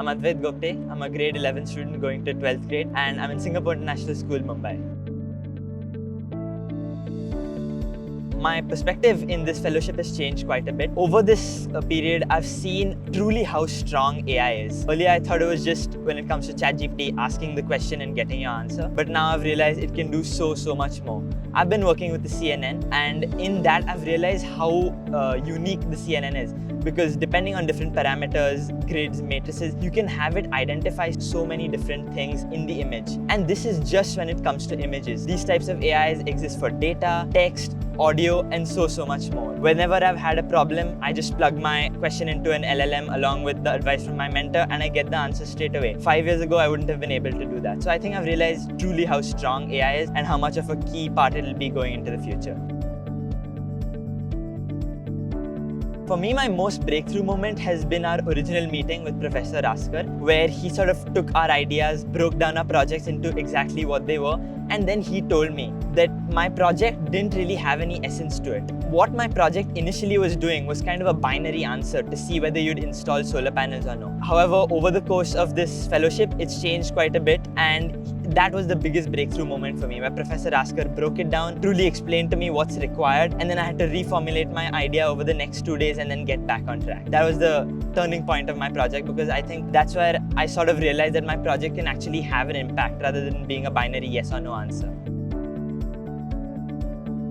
I'm Advait Gogate. I'm a grade 11 student going to 12th grade and I'm in Singapore International School, Mumbai. My perspective in this fellowship has changed quite a bit. Over this period, I've seen truly how strong AI is. Earlier, I thought it was just when it comes to ChatGPT, asking the question and getting your answer. But now I've realized it can do so much more. I've been working with the CNN, and in that, I've realized how unique the CNN is. Because depending on different parameters, grids, matrices, you can have it identify so many different things in the image. And this is just when it comes to images. These types of AIs exist for data, text, audio, and so much more. Whenever I've had a problem, I just plug my question into an LLM along with the advice from my mentor and I get the answer straight away. 5 years ago, I wouldn't have been able to do that. So I think I've realized truly how strong AI is and how much of a key part it'll be going into the future. For me, my most breakthrough moment has been our original meeting with Professor Raskar, where he sort of took our ideas, broke down our projects into exactly what they were, and then he told me that my project didn't really have any essence to it. What my project initially was doing was kind of a binary answer to see whether you'd install solar panels or no. However, over the course of this fellowship, it's changed quite a bit, and that was the biggest breakthrough moment for me, where Professor Raskar broke it down, truly explained to me what's required, and then I had to reformulate my idea over the next 2 days and then get back on track. That was the turning point of my project, because I think that's where I sort of realized that my project can actually have an impact rather than being a binary yes or no answer.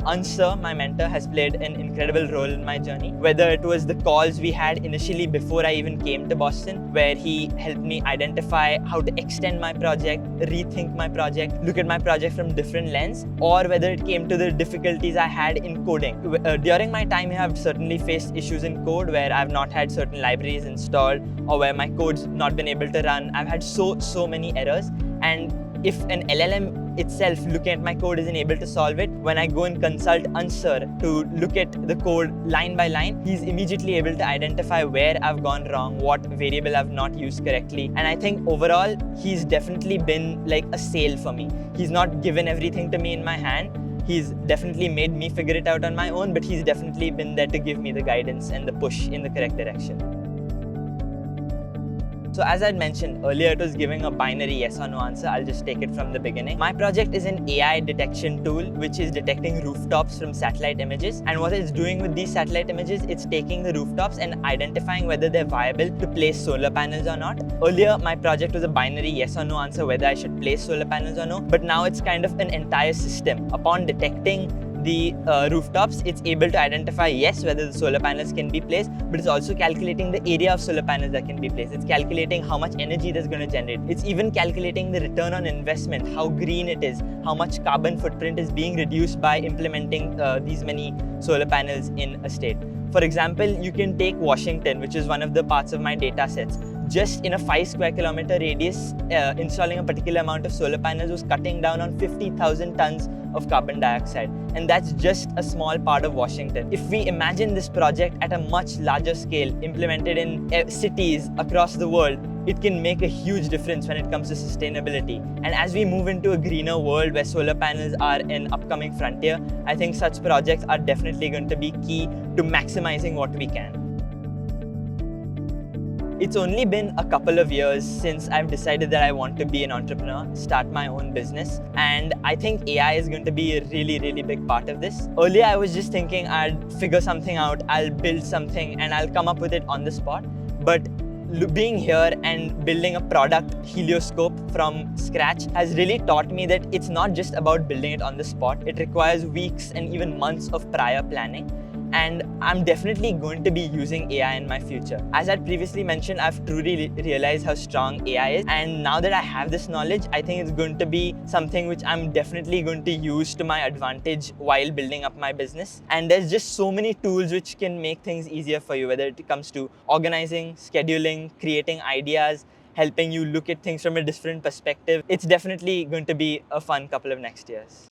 Answer, my mentor, has played an incredible role in my journey. Whether it was the calls we had initially before I even came to Boston, where he helped me identify how to extend my project, rethink my project, look at my project from different lenses, or whether it came to the difficulties I had in coding. During my time here, I've certainly faced issues in code where I've not had certain libraries installed or where my code's not been able to run. I've had so many errors, and if an LLM itself looking at my code isn't able to solve it, when I go and consult Answer to look at the code line by line, he's immediately able to identify where I've gone wrong, what variable I've not used correctly. And I think overall, he's definitely been like a sail for me. He's not given everything to me in my hand. He's definitely made me figure it out on my own, but he's definitely been there to give me the guidance and the push in the correct direction. So as I'd mentioned earlier, it was giving a binary yes or no answer. I'll just take it from the beginning. My project is an AI detection tool, which is detecting rooftops from satellite images. And what it's doing with these satellite images, it's taking the rooftops and identifying whether they're viable to place solar panels or not. Earlier, my project was a binary yes or no answer, whether I should place solar panels or no. But now it's kind of an entire system. Upon detecting the rooftops, it's able to identify yes, whether the solar panels can be placed, but it's also calculating the area of solar panels that can be placed. It's calculating how much energy that's going to generate. It's even calculating the return on investment, how green it is, how much carbon footprint is being reduced by implementing these many solar panels in a state. For example, you can take Washington, which is one of the parts of my data sets. Just in a 5 square kilometer radius, installing a particular amount of solar panels was cutting down on 50,000 tons of carbon dioxide. And that's just a small part of Washington. If we imagine this project at a much larger scale, implemented in cities across the world, it can make a huge difference when it comes to sustainability. And as we move into a greener world where solar panels are an upcoming frontier, I think such projects are definitely going to be key to maximizing what we can. It's only been a couple of years since I've decided that I want to be an entrepreneur, start my own business, and I think AI is going to be a really big part of this. Earlier, I was just thinking I'd figure something out, I'll build something, and I'll come up with it on the spot. But being here and building a product, Helioscope, from scratch has really taught me that it's not just about building it on the spot. It requires weeks and even months of prior planning. And I'm definitely going to be using AI in my future. As I previously mentioned, I've truly realized how strong AI is. And now that I have this knowledge, I think it's going to be something which I'm definitely going to use to my advantage while building up my business. And there's just so many tools which can make things easier for you, whether it comes to organizing, scheduling, creating ideas, helping you look at things from a different perspective. It's definitely going to be a fun couple of next years.